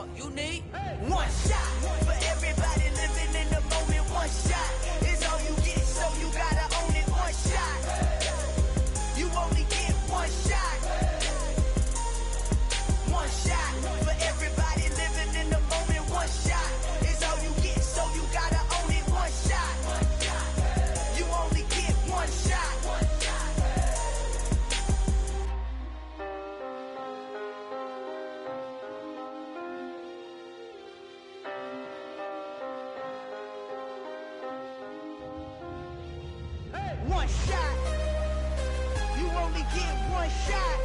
All you need, one shot. For everybody living in the moment, one shot is all you get, so you gotta own it. One shot. You only get one shot. One shot. For everybody living in the moment, one shot is all you get, so you gotta own it. One shot. You only get one shot. One shot. You only get one shot.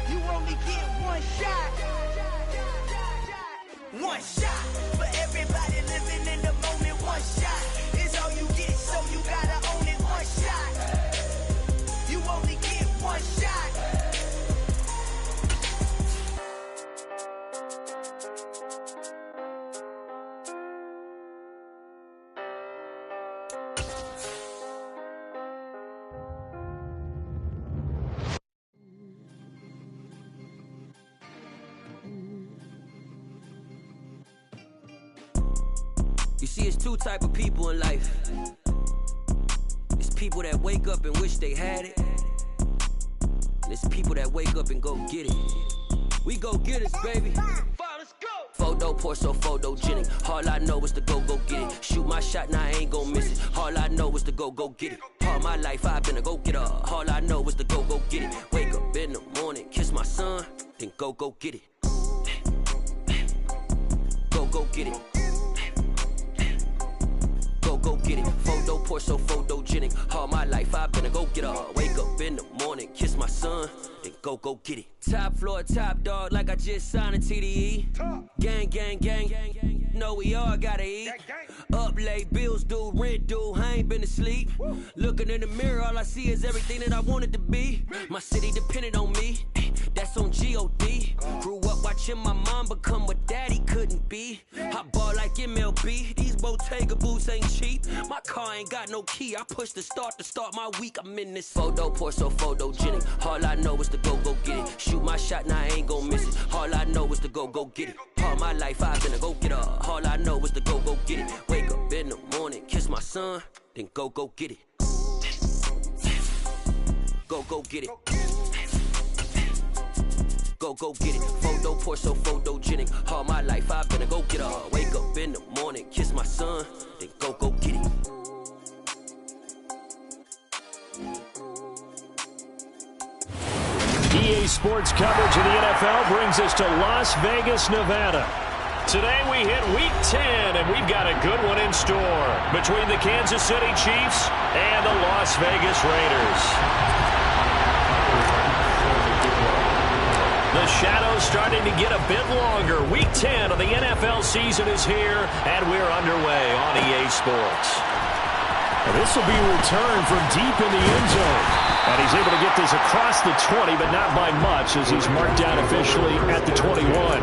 You only get one shot. One shot. For everybody living in the moment, one shot is all you get, so you gotta own it. One shot. You only get one shot. You see, it's two type of people in life. It's people that wake up and wish they had it. And it's people that wake up and go get it. We go get it, baby. Let's go. Photo pour so photogenic. All I know is to go get it. Shoot my shot, now I ain't gon' miss it. All I know is to go get it. All my life I've been a go getter. All I know is to go get it. Wake up in the morning, kiss my son, then go get it. Go get it. Go get it. Photo pour so photogenic. All my life I've been a go getter. Wake up in the morning, kiss my son, then go get it. Top floor, top dog, like I just signed a TDE. Gang, gang, gang, gang, gang. Know we all gotta eat. Up late, bills due, rent due. I ain't been asleep. Looking in the mirror, all I see is everything that I wanted to be. My city depended on me. That's on G.O.D. Grew up watching my mom become what daddy couldn't be. I ball like MLB. These Bottega boots ain't cheap. My car ain't got no key. I push the start to start my week. I'm in this photo pour so photogenic. All I know is to go get it. Shoot my shot, now I ain't gon' miss it. All I know is to go get it. All my life I've been a go getter. All I know is to go get it. Wake up in the morning, kiss my son, then go get it. Go get it. Go get it. Photo pour so photogenic. All my life I've been a go getter. Wake up in the morning, kiss my son, then go get it. EA Sports coverage of the NFL brings us to Las Vegas, Nevada. Today we hit Week 10, and we've got a good one in store between the Kansas City Chiefs and the Las Vegas Raiders. The shadow's starting to get a bit longer. Week 10 of the NFL season is here, and we're underway on EA Sports. This will be a return from deep in the end zone. And he's able to get this across the 20, but not by much, as he's marked down officially at the 21.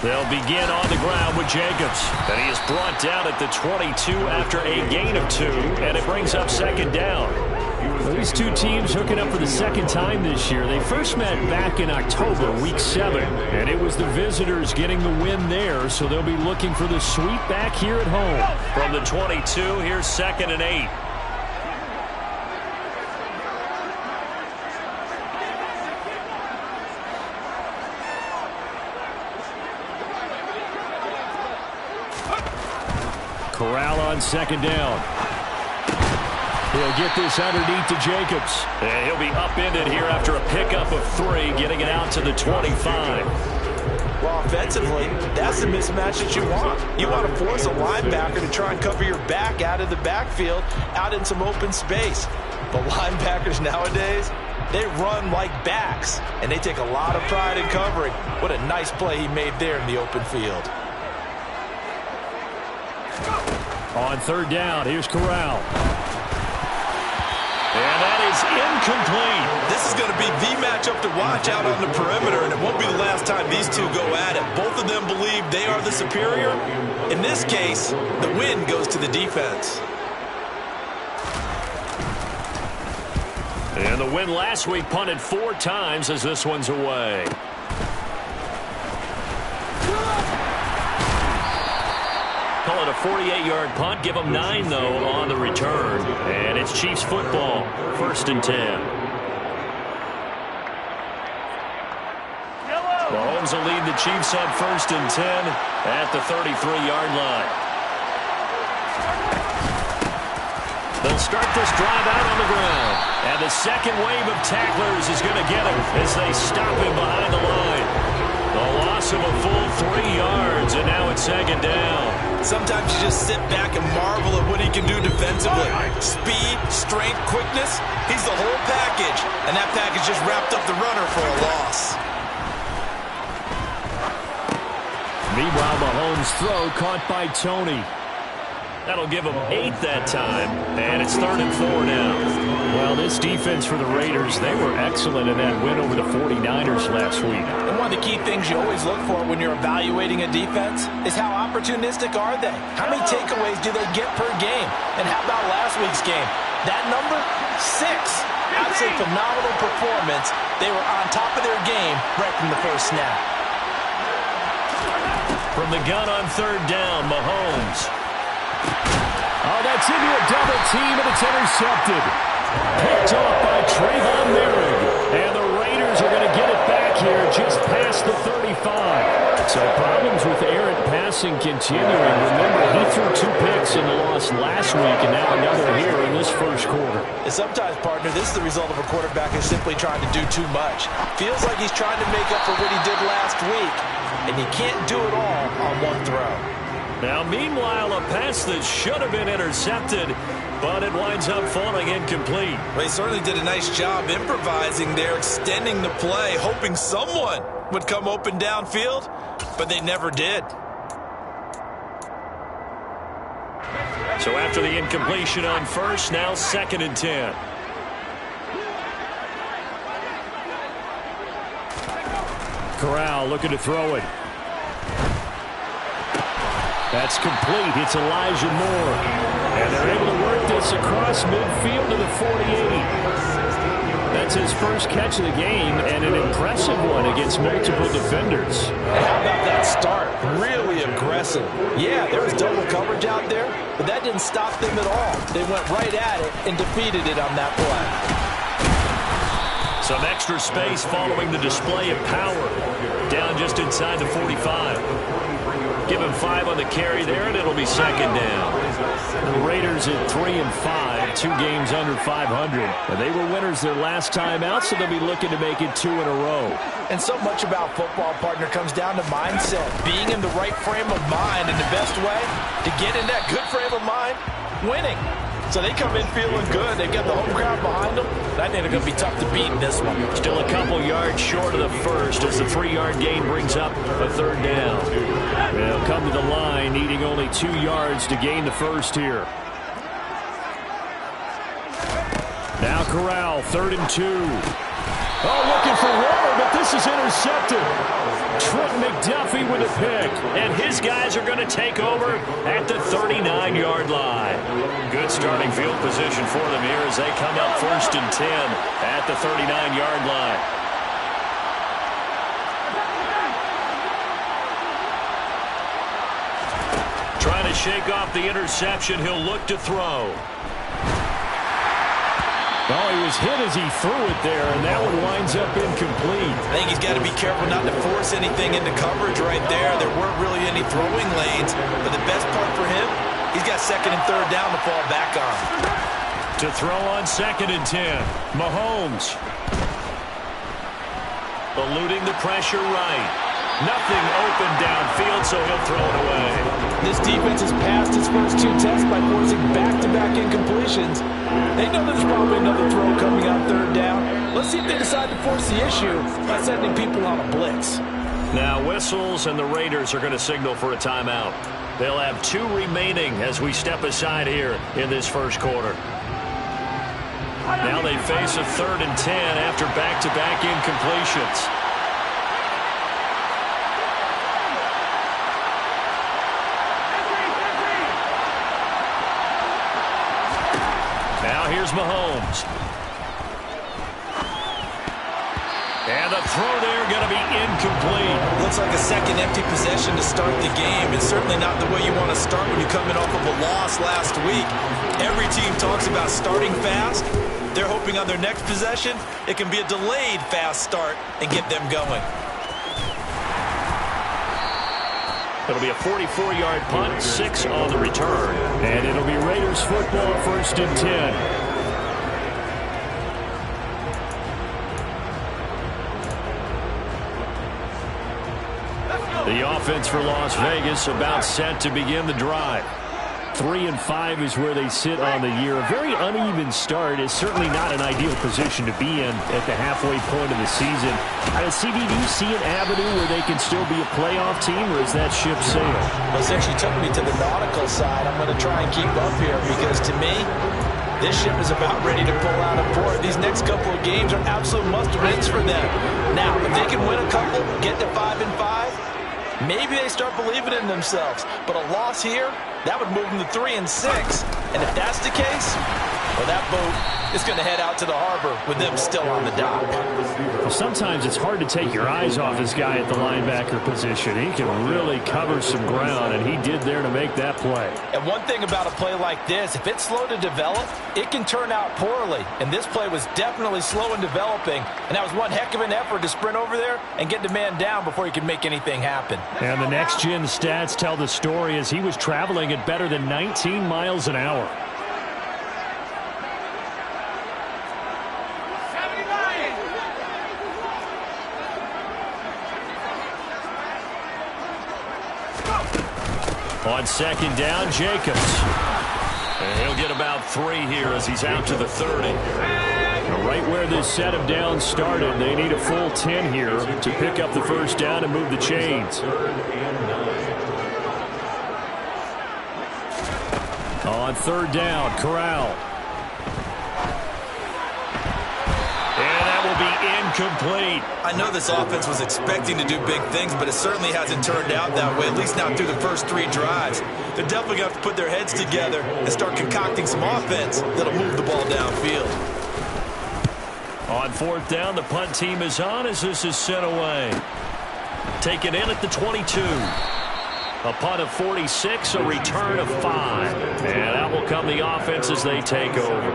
They'll begin on the ground with Jacobs. And he is brought down at the 22 after a gain of 2, and it brings up second down. Well, these two teams hooking up for the second time this year. They first met back in October, Week 7, and it was the visitors getting the win there, so they'll be looking for the sweep back here at home. From the 22, here's 2nd and 8. Corral on second down. He'll get this underneath to Jacobs. And he'll be upended here after a pickup of 3, getting it out to the 25. Well, offensively, that's the mismatch that you want. You want to force a linebacker to try and cover your back out of the backfield, out in some open space. But linebackers nowadays, they run like backs, and they take a lot of pride in covering. What a nice play he made there in the open field. On third down, here's Corral. And that is incomplete. This is going to be the matchup to watch out on the perimeter, and it won't be time these two go at it. Both of them believe they are the superior. In this case, the win goes to the defense. And the win last week punted 4 times as this one's away. Call it a 48-yard punt. Give them 9, though, on the return. And it's Chiefs football, 1st and 10. Mahomes will lead the Chiefs on 1st and 10 at the 33-yard line. They'll start this drive out on the ground. And the second wave of tacklers is going to get him as they stop him behind the line. A loss of a full 3 yards, and now it's 2nd down. Sometimes you just sit back and marvel at what he can do defensively. Speed, strength, quickness, he's the whole package. And that package just wrapped up the runner for a loss. Meanwhile, Mahomes' throw caught by Tony. That'll give them 8 that time, and it's 3rd and 4 now. Well, this defense for the Raiders, they were excellent in that win over the 49ers last week. And one of the key things you always look for when you're evaluating a defense is how opportunistic are they? How many takeaways do they get per game? And how about last week's game? That number? 6. Absolutely phenomenal performance. They were on top of their game right from the first snap. From the gun on 3rd down, Mahomes. Oh, that's into a double team, and it's intercepted. Picked off by Trufam24. And the Raiders are going to get it back here just past the 35. So problems with errant passing continuing. Remember, he threw 2 picks in the loss last week, and now another here in this first quarter. And sometimes, partner, this is the result of a quarterback who's simply trying to do too much. Feels like he's trying to make up for what he did last week, and he can't do it all on one throw. Now, meanwhile, a pass that should have been intercepted, but it winds up falling incomplete. Well, he certainly did a nice job improvising there, extending the play, hoping someone would come open downfield, but they never did. So after the incompletion on 1st, now 2nd and 10. Corral looking to throw it. That's complete. It's Elijah Moore. And they're able to work this across midfield to the 48. That's his first catch of the game, and an impressive one against multiple defenders. And how about that start? Really aggressive. Yeah, there was double coverage out there, but that didn't stop them at all. They went right at it and defeated it on that play. Some extra space following the display of power. Down just inside the 45. Give him 5 on the carry there, and it'll be 2nd down. The Raiders at 3-5, 2 games under 500. And they were winners their last time out, so they'll be looking to make it 2 in a row. And so much about football, partner, comes down to mindset. Being in the right frame of mind, and the best way to get in that good frame of mind, winning. So they come in feeling good. They've got the home crowd behind them. I think they're going to be tough to beat in this one. Still a couple yards short of the first as the 3-yard gain brings up a 3rd down. They'll come to the line, needing only 2 yards to gain the first here. Now Corral, 3rd and 2. Oh, looking for Romer, but this is intercepted. Trent McDuffie with a pick. And his guys are going to take over at the 39-yard line. Good starting field position for them here as they come up 1st and 10 at the 39-yard line. Trying to shake off the interception. He'll look to throw. Oh, he was hit as he threw it there, and that one winds up incomplete. I think he's got to be careful not to force anything into coverage right there. There weren't really any throwing lanes, but the best part for him, he's got 2nd and 3rd down to fall back on. To throw on 2nd and 10, Mahomes. Eluding the pressure right. Nothing open downfield, so he'll throw it away. This defense has passed its first 2 tests by forcing back-to-back incompletions. They know there's probably another throw coming on 3rd down. Let's see if they decide to force the issue by sending people on a blitz. Now whistles, and the Raiders are going to signal for a timeout. They'll have 2 remaining as we step aside here in this first quarter. Now they face a 3rd and 10 after back-to-back incompletions. Mahomes. And the throw there going to be incomplete. Looks like a second empty possession to start the game. It's certainly not the way you want to start when you're coming off of a loss last week. Every team talks about starting fast. They're hoping on their next possession, it can be a delayed fast start and get them going. It'll be a 44-yard punt, 6 on the return. And it'll be Raiders football, 1st and 10. The offense for Las Vegas about set to begin the drive. 3-5 is where they sit on the year. A very uneven start is certainly not an ideal position to be in at the halfway point of the season. CD, do you see an avenue where they can still be a playoff team, or is that ship sailed? Well, since you took me to the nautical side, I'm going to try and keep up here because to me, this ship is about ready to pull out of port. These next couple of games are absolute must-wins for them. Now, if they can win a couple, get to 5-5, maybe they start believing in themselves. But a loss here, that would move them to 3-6. And if that's the case, well, that boat is going to head out to the harbor with them still on the dock. Well, sometimes it's hard to take your eyes off this guy at the linebacker position. He can really cover some ground, and he did there to make that play. And one thing about a play like this, if it's slow to develop, it can turn out poorly. And this play was definitely slow in developing. And that was one heck of an effort to sprint over there and get the man down before he could make anything happen. And the next-gen stats tell the story as he was traveling at better than 19 miles an hour. On 2nd down, Jacobs. And he'll get about 3 here as he's out to the 30. Right where this set of downs started, they need a full 10 here to pick up the 1st down and move the chains. On 3rd down, Corral. And that will be incomplete. I know this offense was expecting to do big things, but it certainly hasn't turned out that way, at least not through the first 3 drives. They're definitely going to have to put their heads together and start concocting some offense that'll move the ball downfield. On 4th down, the punt team is on as this is sent away. Taken in at the 22. A punt of 46, a return of 5. And out will come the offense as they take over.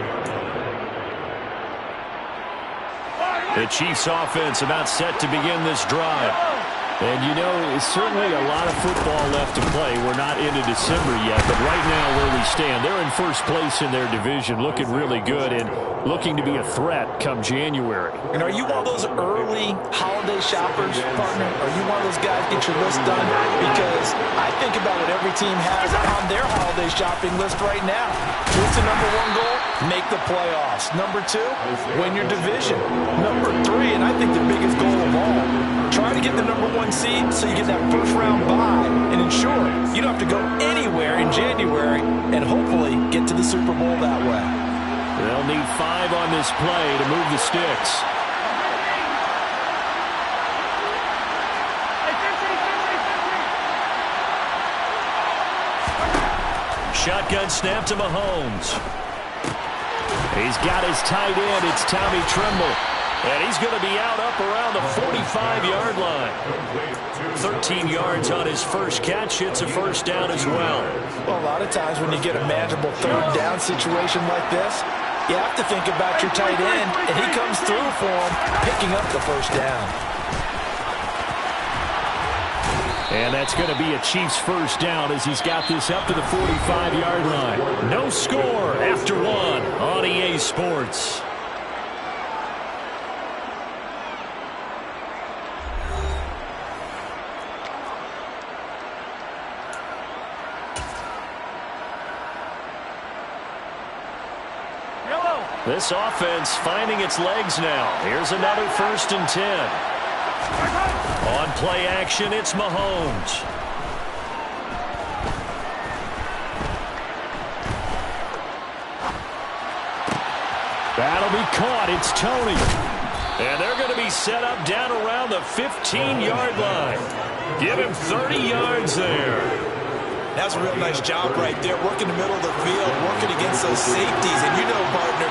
The Chiefs offense about set to begin this drive. And, you know, it's certainly a lot of football left to play. We're not into December yet, but right now where we stand, they're in first place in their division, looking really good and looking to be a threat come January. And are you one of those early holiday shoppers, partner? Are you one of those guys get your list done? Because I think about what every team has on their holiday shopping list right now. What's the number 1 goal? Make the playoffs. Number 2, win your division. Number 3, and I think the biggest goal of all, try to get the number 1 seed so you get that first round bye and ensure you don't have to go anywhere in January and hopefully get to the Super Bowl that way. They'll need 5 on this play to move the sticks. Shotgun snap to Mahomes. He's got his tight end. It's Tommy Tremble. And he's going to be out up around the 45-yard line. 13 yards on his first catch. It's a 1st down as well. Well, a lot of times when you get a manageable 3rd down situation like this, you have to think about your tight end, and he comes through for him, picking up the 1st down. And that's going to be a Chiefs 1st down as he's got this up to the 45-yard line. No score after 1 on EA Sports. This offense finding its legs now. Here's another 1st and 10. On play action, it's Mahomes. That'll be caught. It's Tony. And they're going to be set up down around the 15-yard line. Give him 30 yards there. That's a real nice job right there, working the middle of the field, working against those safeties. And you know, partner,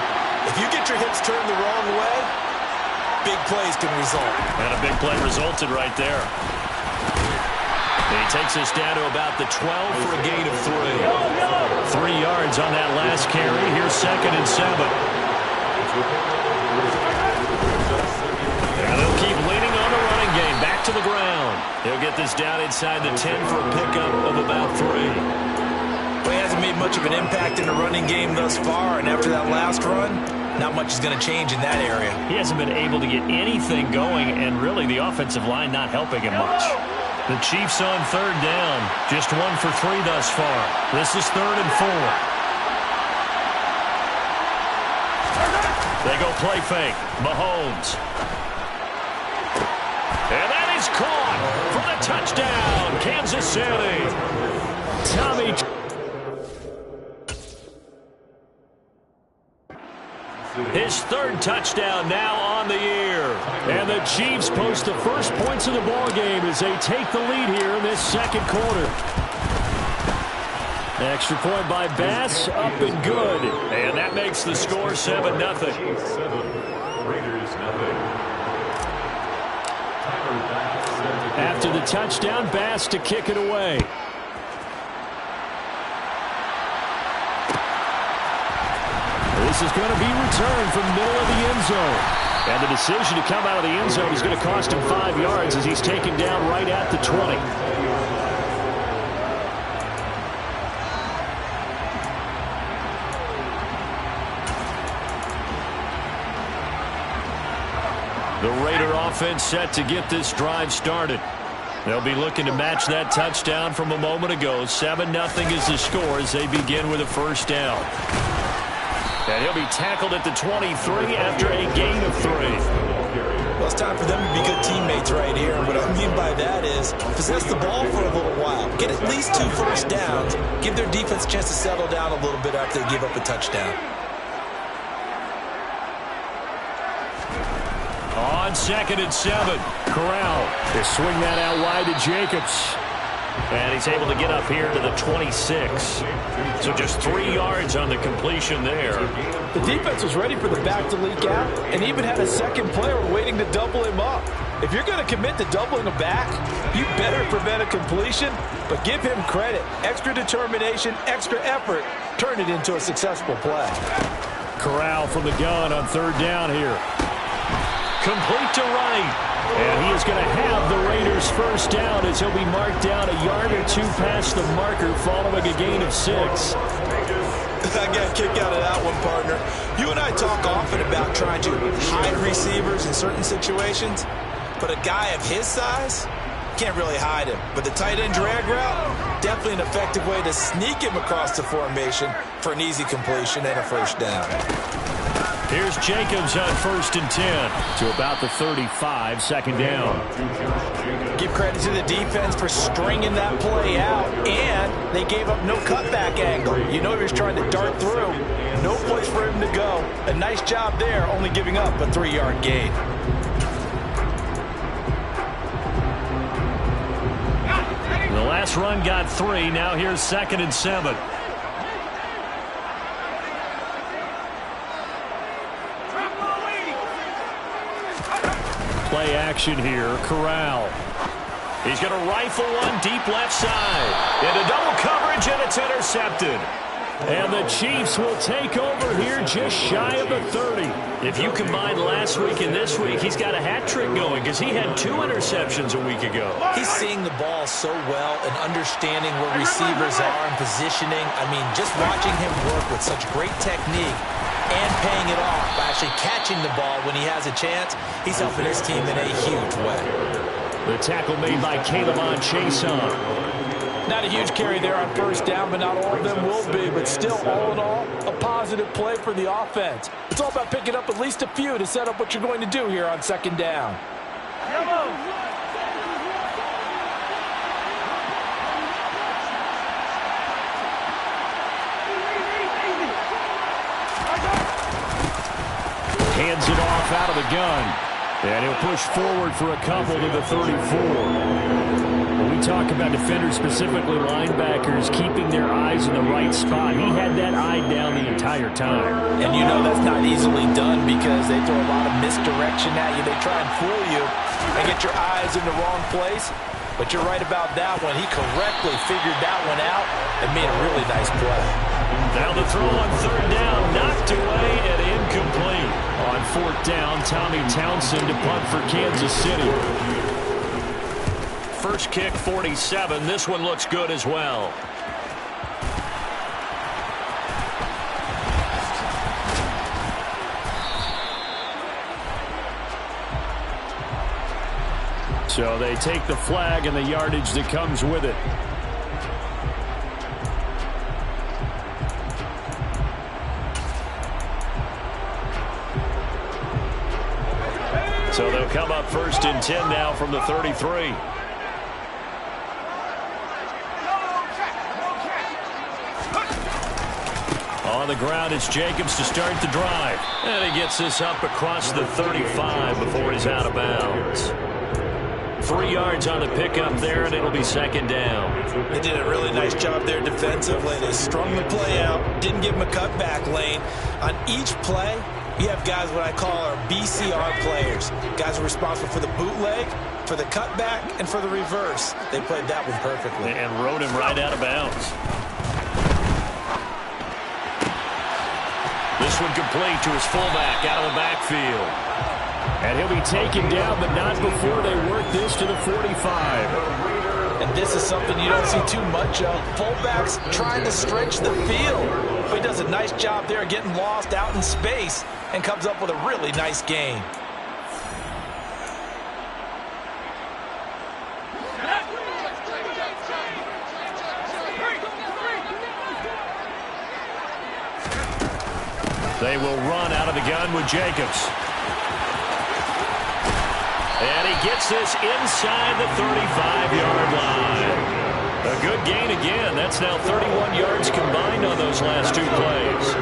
If you get your hips turned the wrong way, big plays can result. And a big play resulted right there. He takes us down to about the 12 for a gain of 3. 3 yards on that last carry. Here's 2nd and 7. And they'll keep leaning on the running game. Back to the ground. He'll get this down inside the 10 for a pickup of about 3. Well, he hasn't made much of an impact in the running game thus far, and after that last run, not much is going to change in that area. He hasn't been able to get anything going, and really the offensive line not helping him much. The Chiefs on 3rd down. Just 1 for 3 thus far. This is 3rd and 4. They go play fake. Mahomes. And that is caught for the touchdown. Kansas City. Tommy. His 3rd touchdown now on the year. And the Chiefs post the first points of the ball game as they take the lead here in this 2nd quarter. Extra point by Bass, up and good. And that makes the score 7-0. After the touchdown, Bass to kick it away. This is going to be returned from the middle of the end zone. And the decision to come out of the end zone is going to cost him 5 yards as he's taken down right at the 20. The Raider offense set to get this drive started. They'll be looking to match that touchdown from a moment ago. 7-0 is the score as they begin with a 1st down. And he'll be tackled at the 23 after a gain of 3. Well, it's time for them to be good teammates right here. What I mean by that is possess the ball for a little while. Get at least 2 first downs. Give their defense a chance to settle down a little bit after they give up a touchdown. On 2nd and 7, Corral. They swing that out wide to Jacobs. And he's able to get up here to the 26. So just 3 yards on the completion there. The defense was ready for the back to leak out and even had a 2nd player waiting to double him up. If you're going to commit to doubling a back, you better prevent a completion, but give him credit. Extra determination, extra effort, turn it into a successful play. Corral from the gun on 3rd down here. Complete to right. And he is going to have the Raiders' 1st down as he'll be marked down a yard or 2 past the marker following a gain of 6. I got a kick out of that one, partner. You and I talk often about trying to hide receivers in certain situations, but a guy of his size can't really hide him. But the tight end drag route, definitely an effective way to sneak him across the formation for an easy completion and a 1st down. Here's Jacobs on 1st and 10 to about the 35, 2nd down. Give credit to the defense for stringing that play out, and they gave up no cutback angle. You know he was trying to dart through. No place for him to go. A nice job there, only giving up a 3-yard gain. The last run got 3. Now here's 2nd and 7. Play action here. Corral. He's going to rifle one deep left side. Into double coverage, and it's intercepted. And the Chiefs will take over here just shy of the 30. If you combine last week and this week, he's got a hat trick going because he had 2 interceptions a week ago. He's seeing the ball so well and understanding where receivers are and positioning. I mean, just watching him work with such great technique and paying it off by actually catching the ball when he has a chance, he's helping his team in a huge way. The tackle made by Caleb on Chason. Not a huge carry there on 1st down, but not all of them will be. But still, all in all, a positive play for the offense. It's all about picking up at least a few to set up what you're going to do here on 2nd down. Hands it off out of the gun. And he'll push forward for a couple to the 34. We talk about defenders, specifically linebackers, keeping their eyes in the right spot. He had that eye down the entire time. And you know that's not easily done because they throw a lot of misdirection at you. They try and fool you and get your eyes in the wrong place. But you're right about that one. He correctly figured that one out and made a really nice play. Now the throw on third down, knocked away and incomplete. On fourth down, Tommy Townsend to punt for Kansas City. First kick, 47. This one looks good as well. So they take the flag and the yardage that comes with it. So they'll come up first and 10 now from the 33. On the ground, it's Jacobs to start the drive. And he gets this up across the 35 before he's out of bounds. 3 yards on the pickup there, and it'll be second down. They did a really nice job there defensively. They strung the play out, didn't give him a cutback lane. On each play, you have guys what I call our BCR players. Guys are responsible for the bootleg, for the cutback, and for the reverse. They played that one perfectly. And rode him right out of bounds. This one complete to his fullback out of the backfield. And he'll be taken down, but not before they work this to the 45. And this is something you don't see too much of. Fullbacks trying to stretch the field. But he does a nice job there getting lost out in space and comes up with a really nice gain. They will run out of the gun with Jacobs. And he gets this inside the 35-yard line. A good gain again. That's now 31 yards combined on those last 2 plays.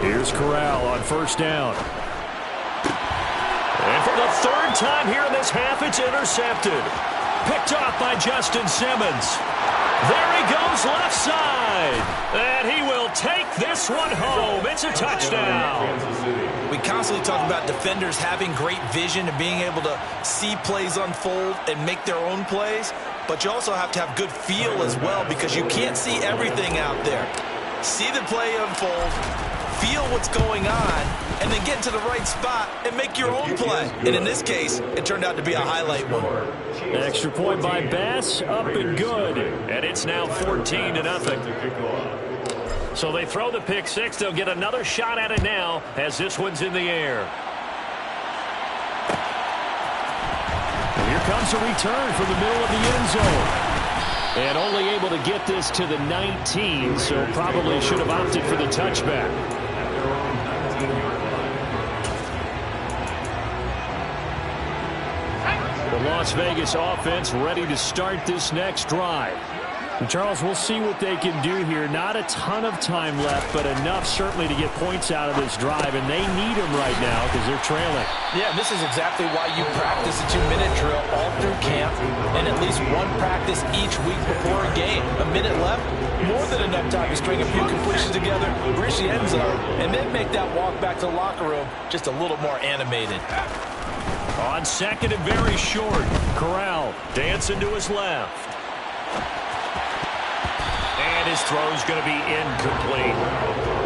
Here's Corral on first down. And for the 3rd time here in this half, it's intercepted. Picked off by Justin Simmons. There he goes left side. And he will take this one home. It's a touchdown. We constantly talk about defenders having great vision and being able to see plays unfold and make their own plays. But you also have to have good feel as well because you can't see everything out there. See the play unfold, feel what's going on, and then get into the right spot and make your own play. And in this case, it turned out to be a highlight one. Extra point by Bass, up and good. And it's now 14-0. So they throw the pick six. They'll get another shot at it now as this one's in the air. And here comes a return from the middle of the end zone. And only able to get this to the 19, so probably should have opted for the touchback. The Las Vegas offense ready to start this next drive. And Charles, we'll see what they can do here. Not a ton of time left, but enough certainly to get points out of this drive, and they need them right now because they're trailing. Yeah, this is exactly why you practice a 2-minute drill all through camp and at least one practice each week before a game. A minute left, more than enough time to string a few completions together, reach the end zone, and then make that walk back to the locker room just a little more animated. On second and very short, Corral dancing to his left. And his throw's going to be incomplete.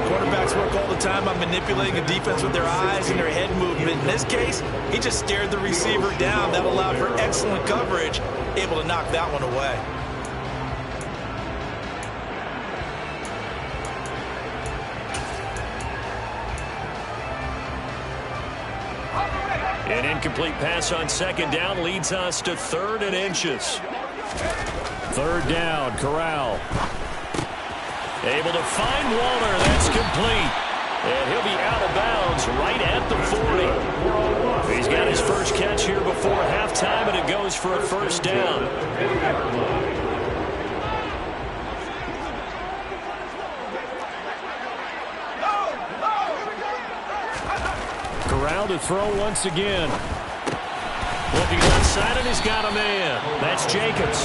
Quarterbacks work all the time on manipulating a defense with their eyes and their head movement. In this case, he just stared the receiver down. That allowed for excellent coverage, able to knock that one away. An incomplete pass on second down leads us to 3rd and inches. 3rd down, Corral. Able to find Waller. That's complete. And he'll be out of bounds right at the 40. He's got his first catch here before halftime, and it goes for a first down. Corral to throw once again. Looking onside, and he's got a man. That's Jacobs.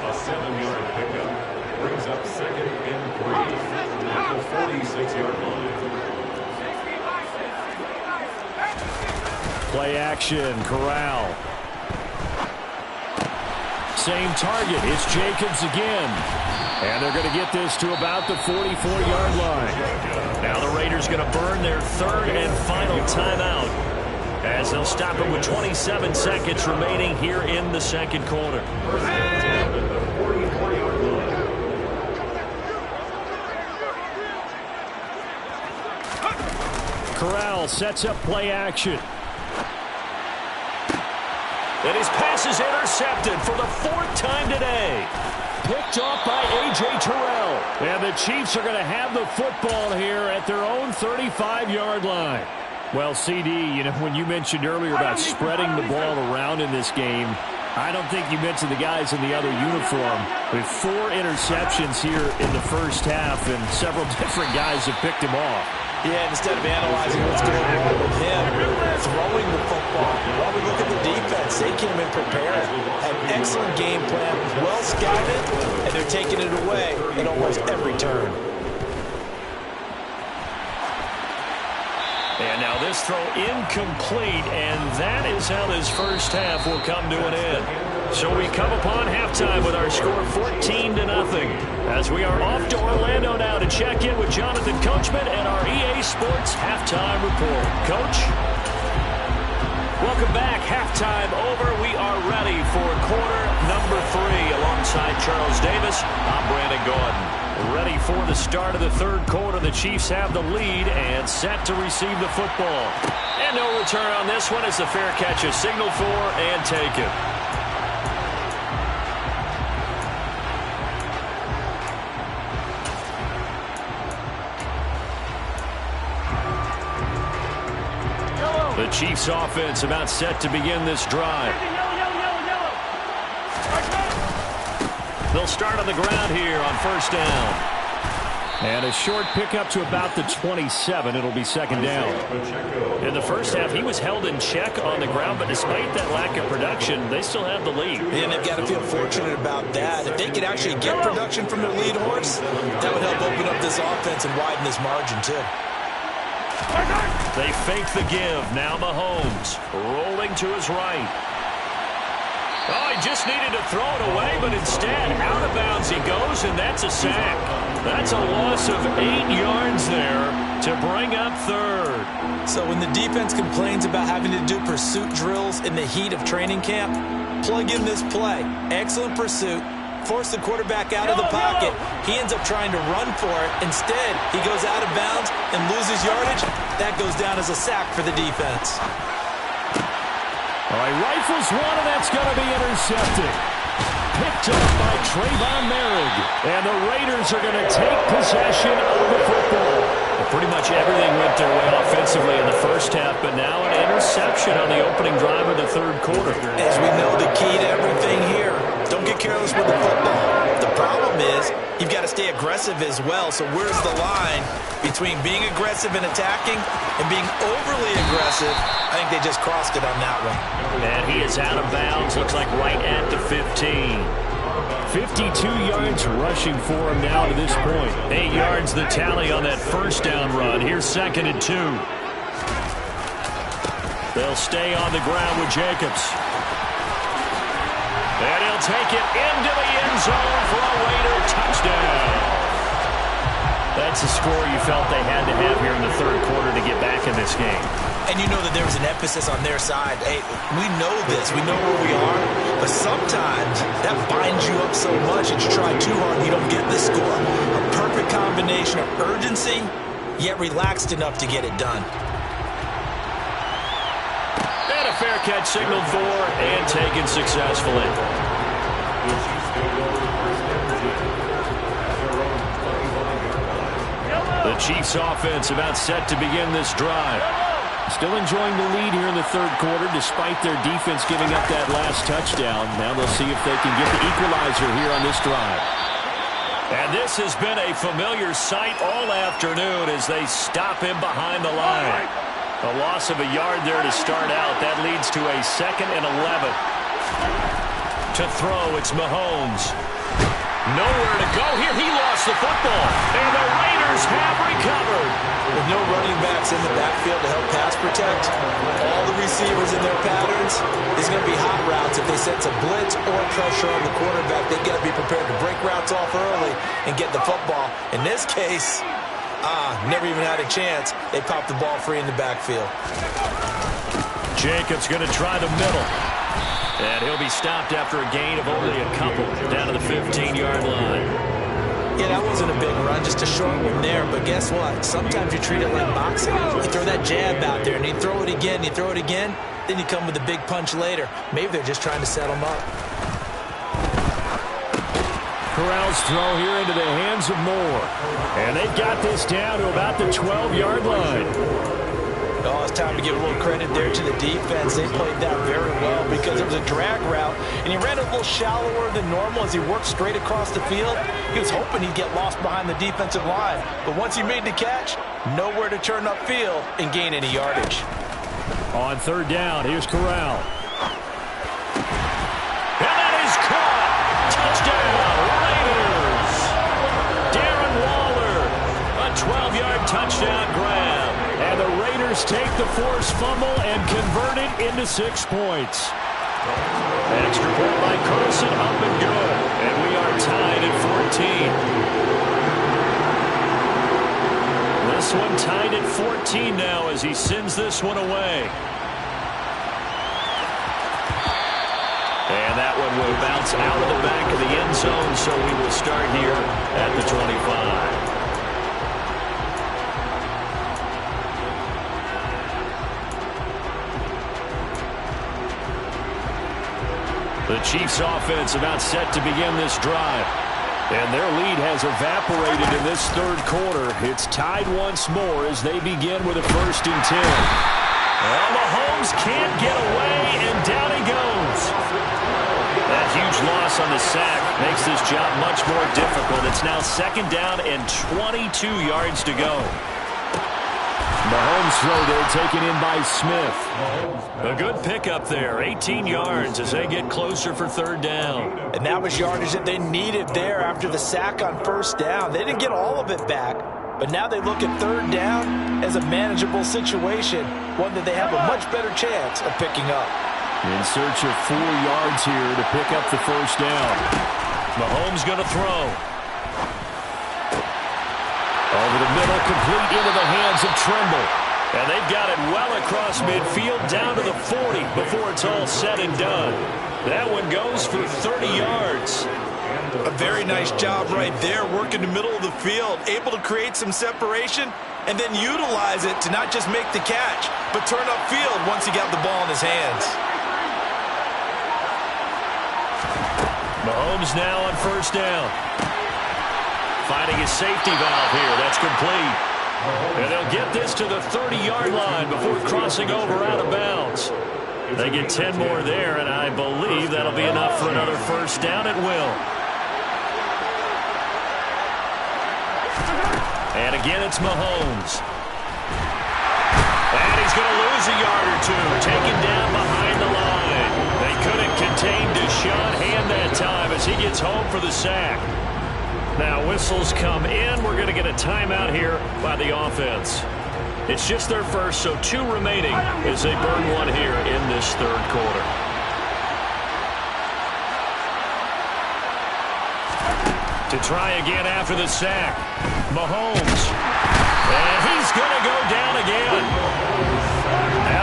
A 7-yard pickup brings up 2nd and 3 at the 46-yard line. Play action, Corral. Same target, it's Jacobs again. And they're going to get this to about the 44-yard line. Now the Raiders going to burn their 3rd and final timeout as they'll stop it with 27 seconds remaining here in the 2nd quarter. Corral sets up play action. And his pass is intercepted for the 4th time today. Picked off by A.J. Terrell. And the Chiefs are going to have the football here at their own 35-yard line. Well, CD, you know, when you mentioned earlier about spreading the ball around in this game, I don't think you mentioned the guys in the other uniform. With 4 interceptions here in the first half, and several different guys have picked him off. Yeah, instead of analyzing what's going on with him, throwing the football. While we look at the defense, they came in prepared. Had an excellent game plan, well scouted, and they're taking it away at almost every turn. And now this throw incomplete, and that is how this first half will come to an end. So we come upon halftime with our score 14-0 as we are off to Orlando now to check in with Jonathan Coachman and our EA Sports Halftime Report. Coach? Welcome back. Halftime over. We are ready for quarter number 3 alongside Charles Davis. I'm Brandon Gordon. Ready for the start of the 3rd quarter. The Chiefs have the lead and set to receive the football. And no return on this one as the fair catch is signaled for and taken. The Chiefs offense about set to begin this drive. They'll start on the ground here on 1st down. And a short pickup to about the 27. It'll be 2nd down. In the first half, he was held in check on the ground, but despite that lack of production, they still have the lead. And they've got to feel fortunate about that. If they could actually get production from their lead horse, that would help open up this offense and widen this margin, too. They fake the give. Now Mahomes rolling to his right. Oh, he just needed to throw it away, but instead, out of bounds he goes, and that's a sack. That's a loss of 8 yards there to bring up 3rd. So when the defense complains about having to do pursuit drills in the heat of training camp, plug in this play. Excellent pursuit. Force the quarterback out of the pocket. He ends up trying to run for it. Instead, he goes out of bounds and loses yardage. That goes down as a sack for the defense. All right, rifles one, and that's going to be intercepted. Picked up by Trayvon Merrick. And the Raiders are going to take possession of the football. Well, pretty much everything went their way offensively in the first half, but now an interception on the opening drive of the 3rd quarter. As we know, the key to everything here, don't get careless with the football. The problem is you've got to stay aggressive as well. So where's the line between being aggressive and attacking and being overly aggressive? I think they just crossed it on that one. And he is out of bounds. Looks like right at the 15. 52 yards rushing for him now to this point. 8 yards the tally on that 1st down run. Here's 2nd and 2. They'll stay on the ground with Jacobs. And he'll take it into the end zone for a Raider touchdown. That's a score you felt they had to have here in the 3rd quarter to get back in this game. And you know that there was an emphasis on their side. Hey, we know this. We know where we are. But sometimes that binds you up so much that you try too hard and you don't get the score. A perfect combination of urgency, yet relaxed enough to get it done. And a fair catch signaled for and taken successfully. The Chiefs offense about set to begin this drive. Still enjoying the lead here in the 3rd quarter despite their defense giving up that last touchdown. Now they'll see if they can get the equalizer here on this drive. And this has been a familiar sight all afternoon as they stop him behind the line. A loss of a yard there to start out. That leads to a 2nd and 11. To throw, it's Mahomes. Nowhere to go here. He lost the football. And the Raiders have recovered. With no running backs in the backfield to help pass protect, all the receivers in their patterns, there's going to be hot routes. If they sense a blitz or pressure on the quarterback, they've got to be prepared to break routes off early and get the football. In this case, never even had a chance. They popped the ball free in the backfield. Jacobs going to try the middle. And he'll be stopped after a gain of only a couple down to the 15-yard line. Yeah, that wasn't a big run, just a short one there. But guess what? Sometimes you treat it like boxing. You throw that jab out there, and you throw it again, you throw it again, then you come with a big punch later. Maybe they're just trying to set them up. Corral's throw here into the hands of Moore. And they've got this down to about the 12-yard line. Oh, it's time to give a little credit there to the defense. They played that very well because it was a drag route, and he ran a little shallower than normal as he worked straight across the field. He was hoping he'd get lost behind the defensive line, but once he made the catch, nowhere to turn upfield and gain any yardage. On 3rd down, here's Corral. And that is caught. Touchdown, Raiders. Darren Waller, a 12-yard touchdown grab. And the Raiders take the forced fumble and convert it into 6 points. Extra point by Carson, up and good. And we are tied at 14. This one tied at 14 now as he sends this one away. And that one will bounce out of the back of the end zone, so we will start here at the 25. The Chiefs offense about set to begin this drive. And their lead has evaporated in this 3rd quarter. It's tied once more as they begin with a 1st and 10. Well, Mahomes can't get away, and down he goes. That huge loss on the sack makes this job much more difficult. It's now 2nd down and 22 yards to go. Mahomes throw there taken in by Smith. A good pickup there, 18 yards as they get closer for 3rd down. And that was yardage that they needed there after the sack on 1st down. They didn't get all of it back, but now they look at 3rd down as a manageable situation, one that they have a much better chance of picking up. In search of 4 yards here to pick up the 1st down. Mahomes going to throw. Over the middle, complete into the hands of Trimble. And they've got it well across midfield down to the 40 before it's all said and done. That one goes for 30 yards. A very nice job right there, working the middle of the field, able to create some separation and then utilize it to not just make the catch, but turn upfield once he got the ball in his hands. Mahomes now on 1st down. Finding his safety valve here. That's complete. And they'll get this to the 30-yard line before crossing over out of bounds. They get 10 more there, and I believe that'll be enough for another 1st down at will. And again, it's Mahomes. And he's going to lose a yard or two. Taken down behind the line. They couldn't contain Deshaun Hand that time as he gets home for the sack. Now whistles come in. We're going to get a timeout here by the offense. It's just their first, so 2 remaining as they burn one here in this 3rd quarter. To try again after the sack. Mahomes. And he's going to go down again.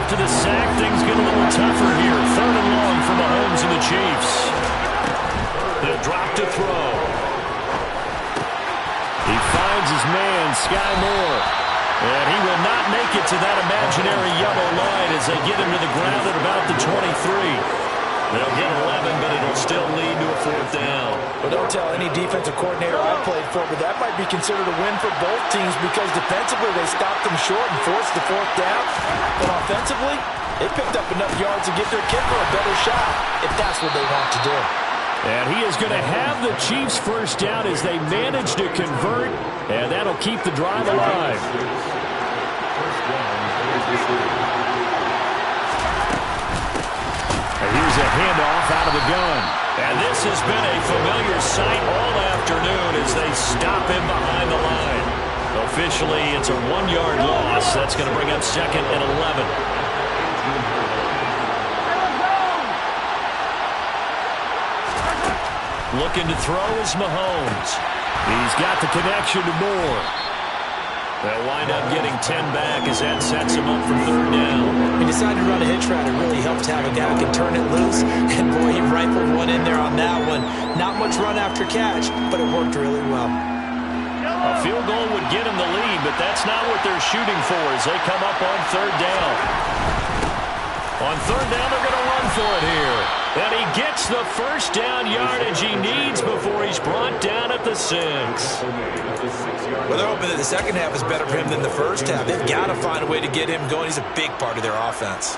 After the sack, things get a little tougher here. 3rd and long for Mahomes and the Chiefs. They'll drop to throw. He finds his man, Sky Moore. And he will not make it to that imaginary yellow line as they get him to the ground at about the 23. They'll get 11, but it'll still lead to a 4th down. Well, don't tell any defensive coordinator I played for, but that might be considered a win for both teams because defensively they stopped them short and forced the 4th down. But offensively, they picked up enough yards to give their kicker a better shot if that's what they want to do. And he is going to have the Chiefs first down as they manage to convert, and that'll keep the drive alive. And here's a handoff out of the gun. And this has been a familiar sight all afternoon as they stop him behind the line. Officially, it's a 1-yard loss. That's going to bring up 2nd and 11. Looking to throw is Mahomes. He's got the connection to Moore. They'll wind up getting 10 back as that sets him up for 3rd down. He decided to run a hitch route. It really helped to have a guy who can turn it loose. And, boy, he rifled one in there on that one. Not much run after catch, but it worked really well. A field goal would get him the lead, but that's not what they're shooting for as they come up on 3rd down. On 3rd down, they're going to run for it here. And he gets the first down yardage he needs before he's brought down at the 6. Well, they're hoping that the second half is better for him than the first half. They've got to find a way to get him going. He's a big part of their offense.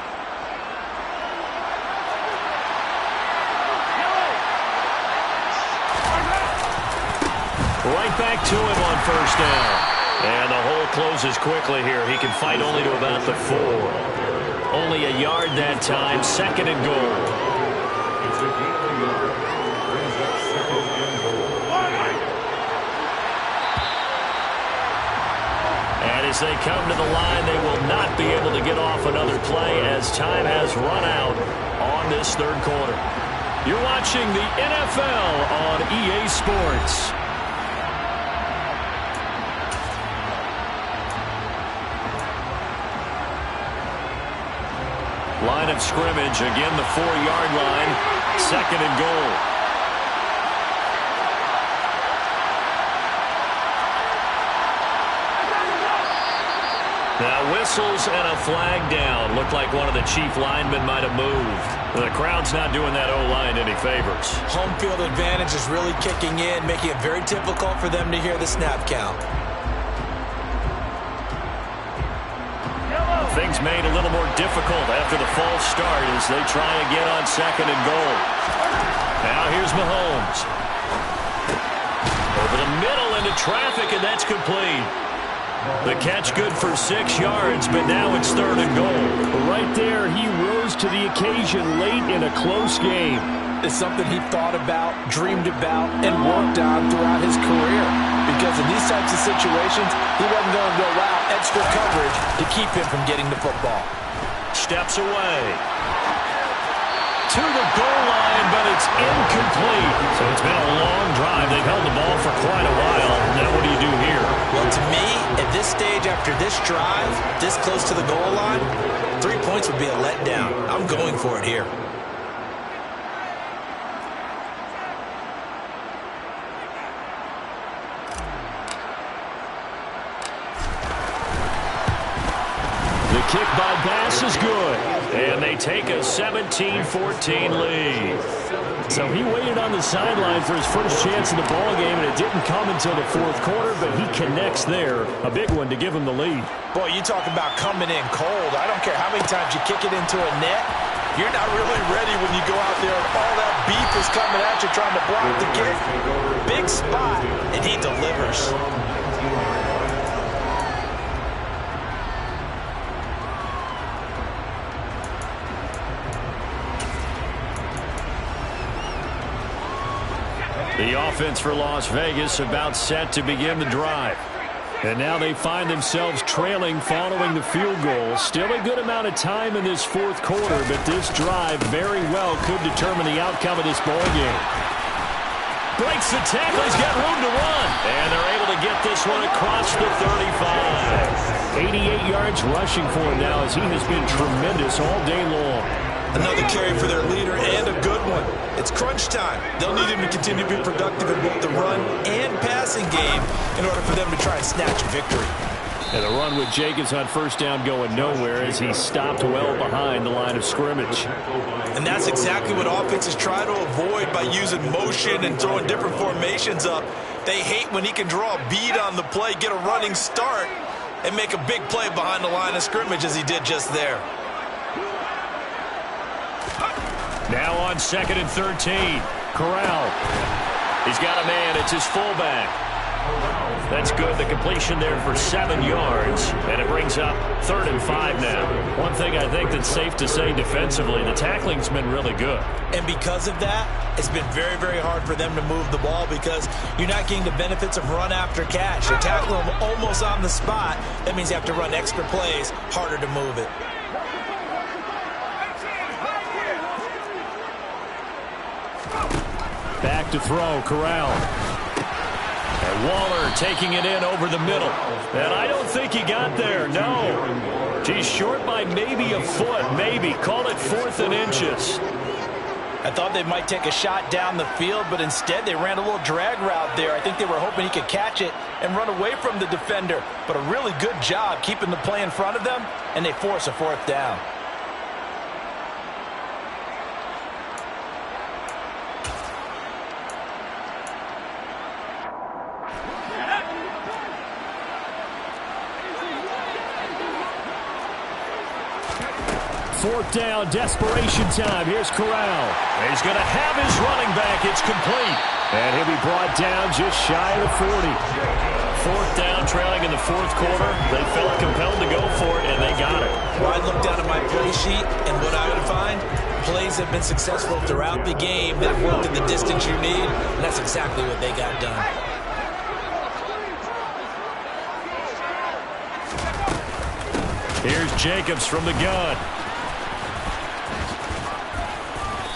Right back to him on 1st down. And the hole closes quickly here. He can fight only to about the 4. Only a yard that time. 2nd and goal. And as they come to the line, they will not be able to get off another play as time has run out on this 3rd quarter. You're watching the NFL on EA Sports. Line of scrimmage, again the 4-yard line, 2nd and goal. Now whistles and a flag down. Looked like one of the Chief linemen might have moved. The crowd's not doing that O-line any favors. Home field advantage is really kicking in, making it very difficult for them to hear the snap count. Things made a little more difficult after the false start as they try again on 2nd and goal. Now here's Mahomes. Over the middle into traffic, and that's complete. The catch good for 6 yards, but now it's 3rd and goal. Right there, he rose to the occasion late in a close game. It's something he thought about, dreamed about, and worked on throughout his career. Because in these types of situations, he wasn't going to go out extra coverage to keep him from getting the football. Steps away. To the goal line, but it's incomplete. So it's been a long drive. They've held the ball for quite a while. Now what do you do here? Well, to me, at this stage after this drive, this close to the goal line, 3 points would be a letdown. I'm going for it here. The kick by Bass is good. And they take a 17-14 lead. So he waited on the sideline for his first chance in the ballgame, and it didn't come until the 4th quarter, but he connects there. A big one to give him the lead. Boy, you talk about coming in cold. I don't care how many times you kick it into a net. You're not really ready when you go out there and all that beef is coming at you trying to block the kick. Big spot, and he delivers. The offense for Las Vegas about set to begin the drive. And now they find themselves trailing following the field goal. Still a good amount of time in this 4th quarter, but this drive very well could determine the outcome of this ballgame. Breaks the tackle. He's got room to run. And they're able to get this one across the 35. 88 yards rushing for him now as he has been tremendous all day long. Another carry for their leader and a good one. It's crunch time. They'll need him to continue to be productive in both the run and passing game in order for them to try and snatch a victory. And a run with Jacobs on 1st down going nowhere as he stopped well behind the line of scrimmage. And that's exactly what offenses try to avoid by using motion and throwing different formations up. They hate when he can draw a bead on the play, get a running start, and make a big play behind the line of scrimmage as he did just there. Now on 2nd and 13. Corral. He's got a man. It's his fullback. That's good. The completion there for 7 yards, and it brings up 3rd and 5 now. One thing I think that's safe to say defensively, the tackling's been really good. And because of that, it's been very, very hard for them to move the ball because you're not getting the benefits of run after catch. You're tackling them almost on the spot. That means you have to run extra plays, harder to move it. Back to throw, Corral. And Waller taking it in over the middle. And I don't think he got there, no. He's short by maybe a foot, maybe. Call it 4th and inches. I thought they might take a shot down the field, but instead they ran a little drag route there. I think they were hoping he could catch it and run away from the defender. But a really good job keeping the play in front of them, and they force a 4th down. Fourth down, desperation time. Here's Corral. He's going to have his running back. It's complete. And he'll be brought down just shy of the 40. 4th down, trailing in the 4th quarter. They felt compelled to go for it, and they got it. Well, I look down at my play sheet, and what I would find, plays have been successful throughout the game that worked at the distance you need, and that's exactly what they got done. Here's Jacobs from the gun.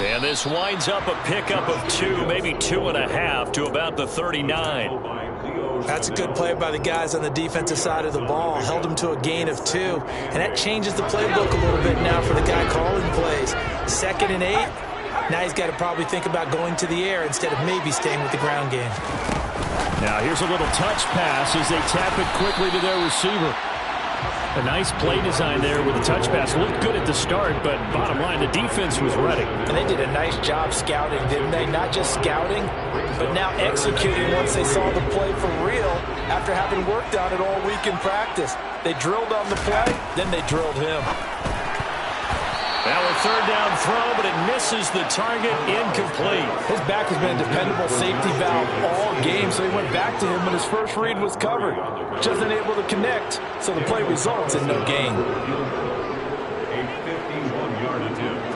And this winds up a pickup of 2, maybe 2.5 to about the 39. That's a good play by the guys on the defensive side of the ball. Held them to a gain of 2. And that changes the playbook a little bit now for the guy calling plays. 2nd and 8. Now he's got to probably think about going to the air instead of maybe staying with the ground game. Now here's a little touch pass as they tap it quickly to their receiver. A nice play design there with the touch pass. Looked good at the start, but bottom line, the defense was ready. And they did a nice job scouting, didn't they? Not just scouting, but now executing once they saw the play for real after having worked on it all week in practice. They drilled on the play, then they drilled him. Now a 3rd down throw, but it misses the target, incomplete. His back has been a dependable safety valve all game, so he went back to him when his first read was covered. Just unable to connect, so the play results in no gain. A 51-yard attempt.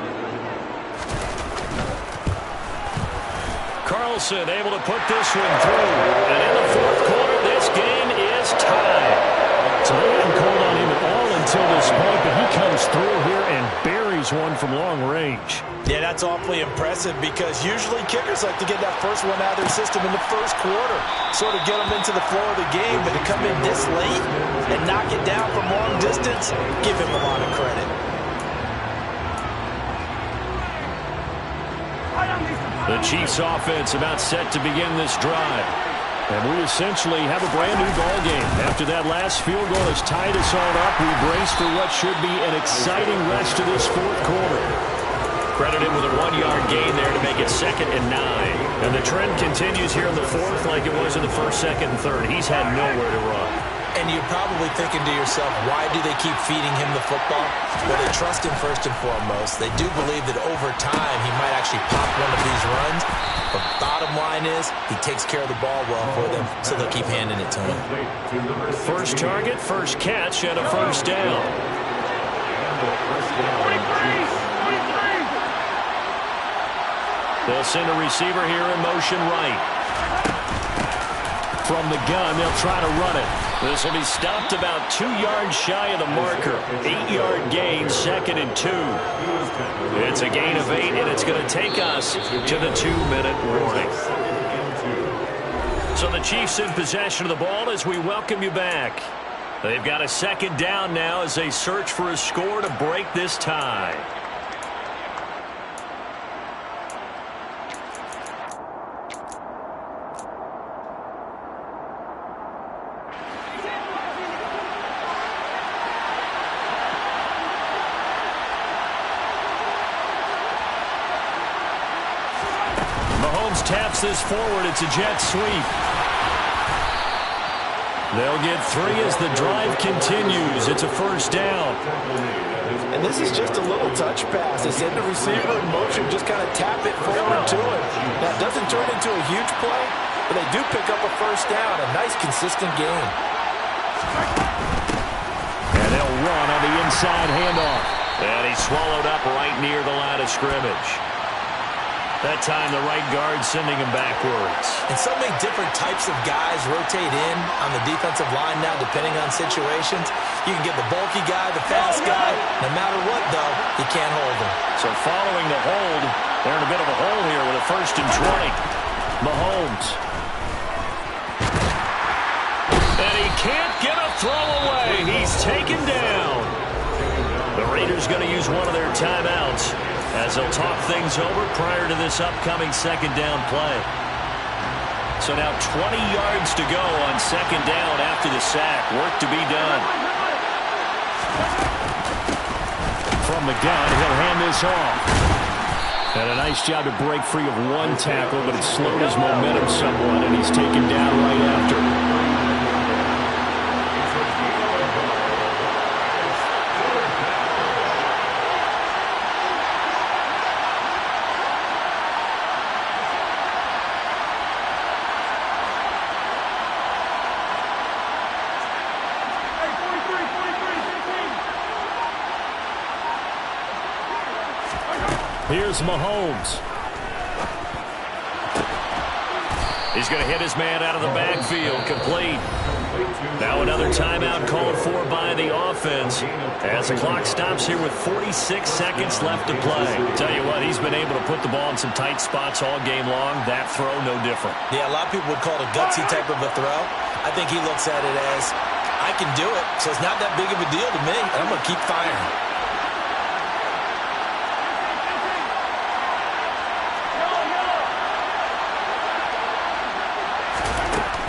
Carlson able to put this one through. And in the 4th quarter, this game is tied. So they haven't called on him at all until this point, but he comes through here and buries one from long range. Yeah, that's awfully impressive because usually kickers like to get that first one out of their system in the 1st quarter, sort of get them into the flow of the game, but to come in this late and knock it down from long distance, give him a lot of credit. The Chiefs offense about set to begin this drive. And we essentially have a brand new ball game. After that last field goal has tied us all up, we brace for what should be an exciting rest of this 4th quarter. Credited with a 1-yard gain there to make it 2nd and 9. And the trend continues here in the 4th like it was in the 1st, 2nd, and 3rd. He's had nowhere to run. And you're probably thinking to yourself, why do they keep feeding him the football? Well, they trust him first and foremost. They do believe that over time he might actually pop one of these runs. But bottom line is he takes care of the ball well for them, so they'll keep handing it to him. First target, first catch, and a 1st down. They'll send a receiver here in motion right. From the gun, they'll try to run it. This will be stopped about 2 yards shy of the marker. 8-yard gain, 2nd and 2. It's a gain of 8, and it's going to take us to the 2-minute warning. So the Chiefs in possession of the ball as we welcome you back. They've got a 2nd down now as they search for a score to break this tie. Taps this forward. It's a jet sweep. They'll get 3 as the drive continues. It's a 1st down. And this is just a little touch pass. They send the receiver in motion, just kind of tap it forward to him. That doesn't turn into a huge play, but they do pick up a first down. A nice, consistent game. And they'll run on the inside handoff. And he's swallowed up right near the line of scrimmage. That time, the right guard sending him backwards. And so many different types of guys rotate in on the defensive line now, depending on situations. You can get the bulky guy, the fast guy. No matter what, though, you can't hold him. So following the hold, they're in a bit of a hole here with a 1st and 20. Mahomes. And he can't get a throw away. He's taken down. The Raiders going to use one of their timeouts as they'll talk things over prior to this upcoming 2nd down play. So now 20 yards to go on 2nd down after the sack. Work to be done. From the gun, he'll hand this off. And a nice job to break free of one tackle, but it slowed his momentum somewhat, and he's taken down right after. Here's Mahomes. He's going to hit his man out of the backfield. Complete. Now another timeout called for by the offense as the clock stops here with 46 seconds left to play. Tell you what, he's been able to put the ball in some tight spots all game long. That throw, no different. Yeah, a lot of people would call it a gutsy type of a throw. I think he looks at it as, I can do it, so it's not that big of a deal to me, and I'm going to keep firing.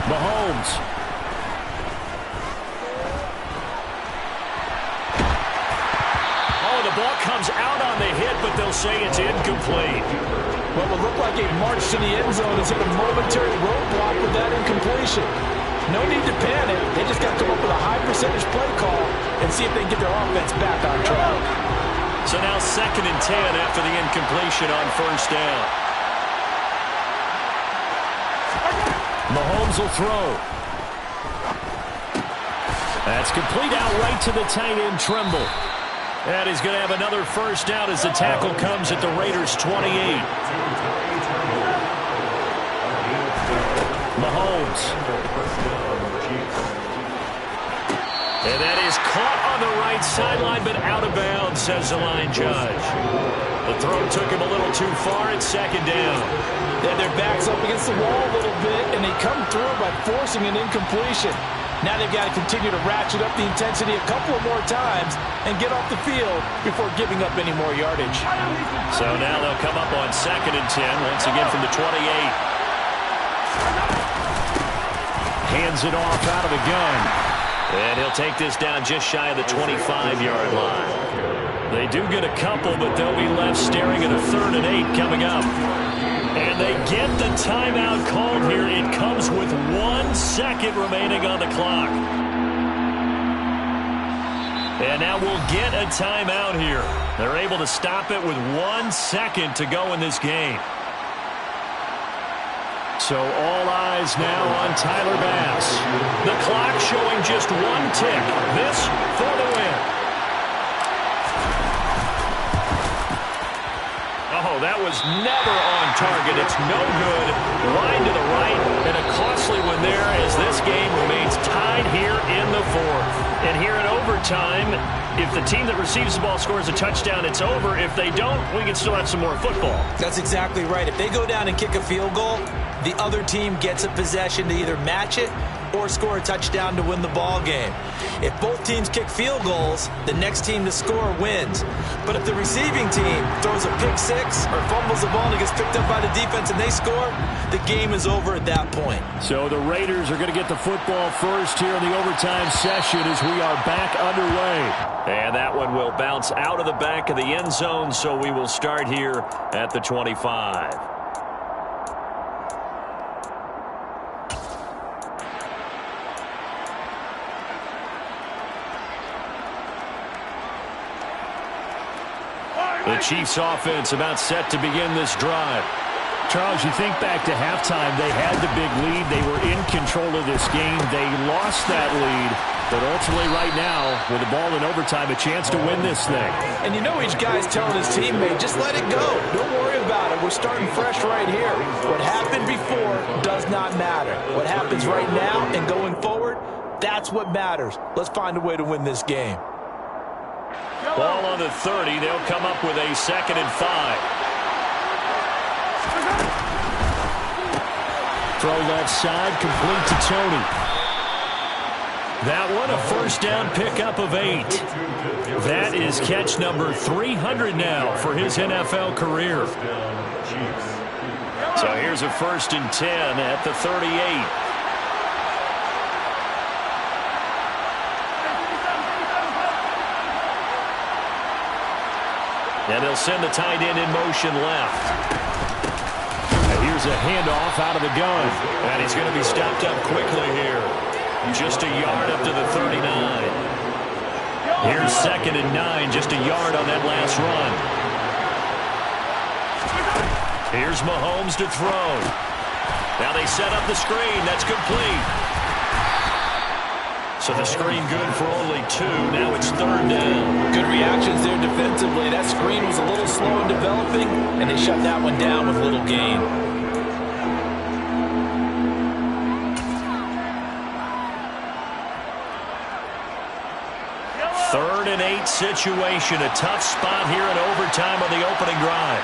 Mahomes. Oh, the ball comes out on the hit, but they'll say it's incomplete. Well, it looked like a march to the end zone has hit a momentary roadblock with that incompletion. No need to panic. They just got to come up with a high percentage play call and see if they can get their offense back on track. So now 2nd and 10 after the incompletion on 1st down. Mahomes will throw. That's complete out right to the tight end, Tremble. And he's going to have another first down as the tackle comes at the Raiders' 28. Mahomes. And that is caught on the right sideline, but out of bounds, says the line judge. The throw took him a little too far at 2nd down. Yeah, their back's up against the wall a little bit, and they come through by forcing an incompletion. Now they've got to continue to ratchet up the intensity a couple of more times and get off the field before giving up any more yardage. So now they'll come up on 2nd and 10, once again from the 28. Hands it off out of the gun. And he'll take this down just shy of the 25-yard line. They do get a couple, but they'll be left staring at a 3rd and 8 coming up. And they get the timeout called here. It comes with 1 second remaining on the clock. And now we'll get a timeout here. They're able to stop it with 1 second to go in this game. So all eyes now on Tyler Bass. The clock showing just 1 tick. This for the win. Oh, that was never on target. It's no good. Line to the right, and a costly one there as this game remains tied here in the 4th. And here in overtime, if the team that receives the ball scores a touchdown, it's over. If they don't, we can still have some more football. That's exactly right. If they go down and kick a field goal, the other team gets a possession to either match it or score a touchdown to win the ball game. If both teams kick field goals, the next team to score wins. But if the receiving team throws a pick six or fumbles the ball and it gets picked up by the defense and they score, the game is over at that point. So the Raiders are going to get the football first here in the overtime session as we are back underway. And that one will bounce out of the back of the end zone, so we will start here at the 25. The Chiefs offense about set to begin this drive. Charles, you think back to halftime, they had the big lead. They were in control of this game. They lost that lead. But ultimately right now, with the ball in overtime, a chance to win this thing. And you know each guy's telling his teammate, just let it go. Don't worry about it. We're starting fresh right here. What happened before does not matter. What happens right now and going forward, that's what matters. Let's find a way to win this game. Ball on the 30. They'll come up with a 2nd and 5. Throw left side, complete to Tony. That one, a first down pickup of 8. That is catch number 300 now for his NFL career. So here's a 1st and 10 at the 38. And they'll send the tight end in motion left. Here's a handoff out of the gun. And he's going to be stopped up quickly here. Just a yard up to the 39. Here's 2nd and 9, just a yard on that last run. Here's Mahomes to throw. Now they set up the screen. That's complete. So the screen good for only 2. Now it's 3rd down. Good reactions there defensively. That screen was a little slow in developing, and they shut that one down with little gain. 3rd and 8 situation. A tough spot here in overtime on the opening drive.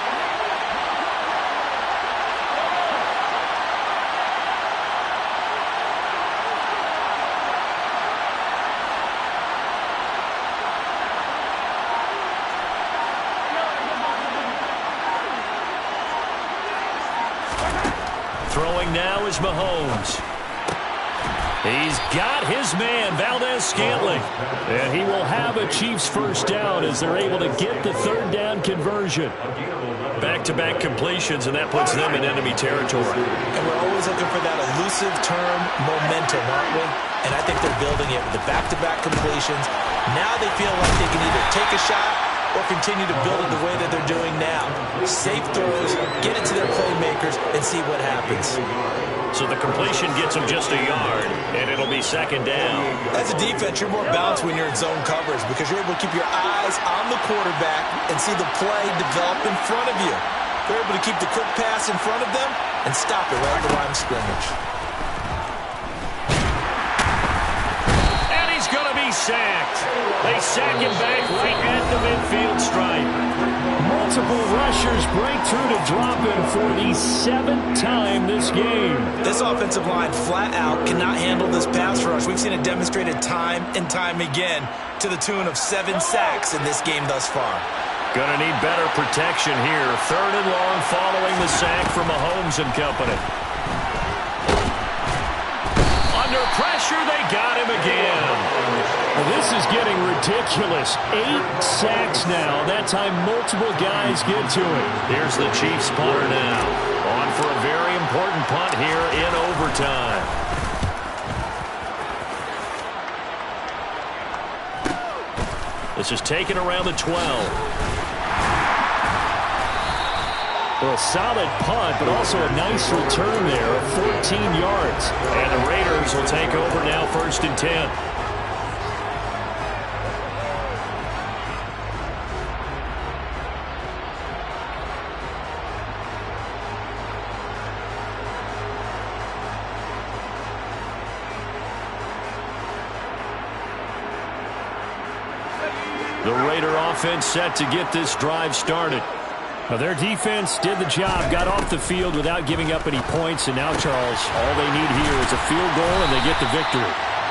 Throwing now is Mahomes. He's got his man, Valdez-Scantling. And he will have a Chiefs first down as they're able to get the 3rd down conversion. Back-to-back completions, and that puts them in enemy territory. And we're always looking for that elusive term, momentum, aren't we? And I think they're building it with the back-to-back completions. Now they feel like they can either take a shot or continue to build it the way that they're doing now. Safe throws, get it to their playmakers, and see what happens. So the completion gets them just a yard, and it'll be 2nd down. As a defense, you're more balanced when you're in zone coverage because you're able to keep your eyes on the quarterback and see the play develop in front of you. They're able to keep the quick pass in front of them and stop it right at the line of scrimmage. And he's going to be sacked. They sack him back right at the midfield stripe. Multiple rushers break through to drop him for the 7th time this game. This offensive line flat out cannot handle this pass rush. We've seen it demonstrated time and time again to the tune of 7 sacks in this game thus far. Going to need better protection here. 3rd and long following the sack from Mahomes and company. Under pressure, they got him again. Well, this is getting ridiculous. 8 sacks now. That time multiple guys get to it. Here's the Chiefs punter now. On for a very important punt here in overtime. This is taken around the 12. Well, a solid punt, but also a nice return there of 14 yards. And the Raiders will take over now 1st and 10. The Raider offense set to get this drive started. Well, their defense did the job, got off the field without giving up any points, and now, Charles, all they need here is a field goal, and they get the victory.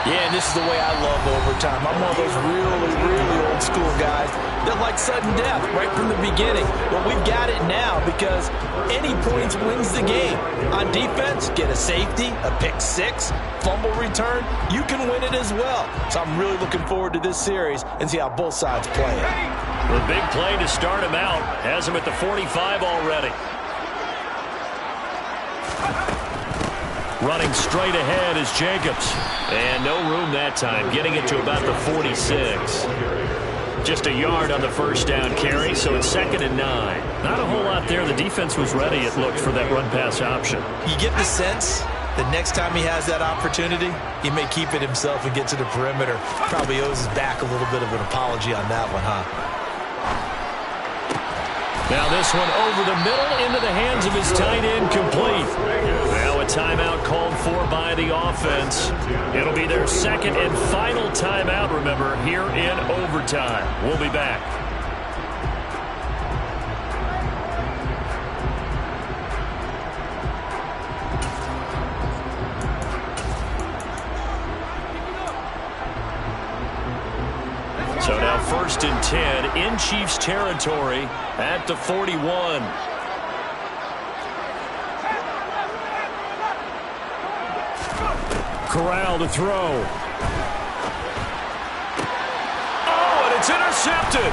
Yeah, and this is the way I love overtime. I'm one of those really old school guys that like sudden death right from the beginning. Well, we've got it now because any points wins the game. On defense, get a safety, a pick 6, fumble return, you can win it as well. So I'm really looking forward to this series and see how both sides play it. The big play to start him out has him at the 45 already. Running straight ahead is Jacobs. And no room that time, getting it to about the 46. Just a yard on the first down carry, so it's 2nd and 9. Not a whole lot there. The defense was ready, it looked, for that run-pass option. You get the sense that next time he has that opportunity, he may keep it himself and get to the perimeter. Probably owes his back a little bit of an apology on that one, huh? Now this one over the middle into the hands of his tight end, complete. Now a timeout called for by the offense. It'll be their 2nd and final timeout, remember, here in overtime. We'll be back. So now 1st and 10 in Chiefs territory at the 41. Corral to throw. Oh, and it's intercepted.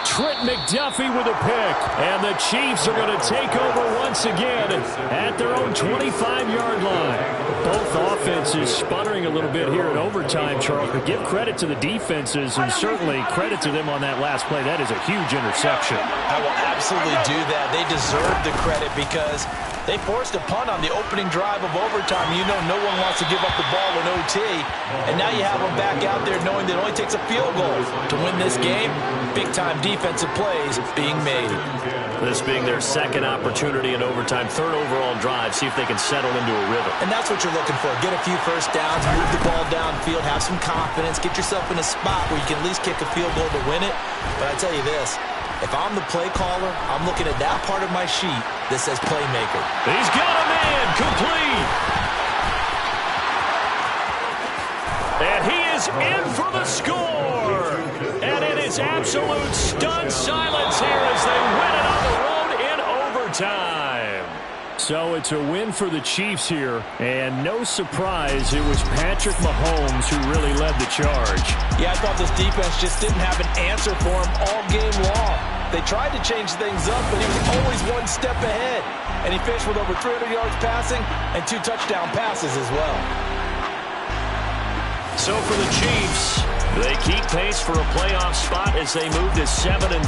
Trent McDuffie with a pick. And the Chiefs are going to take over once again at their own 25-yard line. Both offenses sputtering a little bit here in overtime, Charles, but give credit to the defenses and certainly credit to them on that last play. That is a huge interception. I will absolutely do that. They deserve the credit because they forced a punt on the opening drive of overtime. You know no one wants to give up the ball in OT, and now you have them back out there knowing that it only takes a field goal to win this game. Big-time defensive plays being made. This being their 2nd opportunity in overtime, 3rd overall drive, see if they can settle into a rhythm. And that's what you're looking for. Get a few first downs, move the ball downfield, have some confidence, get yourself in a spot where you can at least kick a field goal to win it. But I tell you this, if I'm the play caller, I'm looking at that part of my sheet that says playmaker. He's got a man, complete. And he is in for the score. And it is absolute stunned silence here as they win it on the road in overtime. So it's a win for the Chiefs here, and no surprise, it was Patrick Mahomes who really led the charge. Yeah, I thought this defense just didn't have an answer for him all game long. They tried to change things up, but he was always one step ahead. And he finished with over 300 yards passing and 2 touchdown passes as well. So for the Chiefs, they keep pace for a playoff spot as they move to 7-3.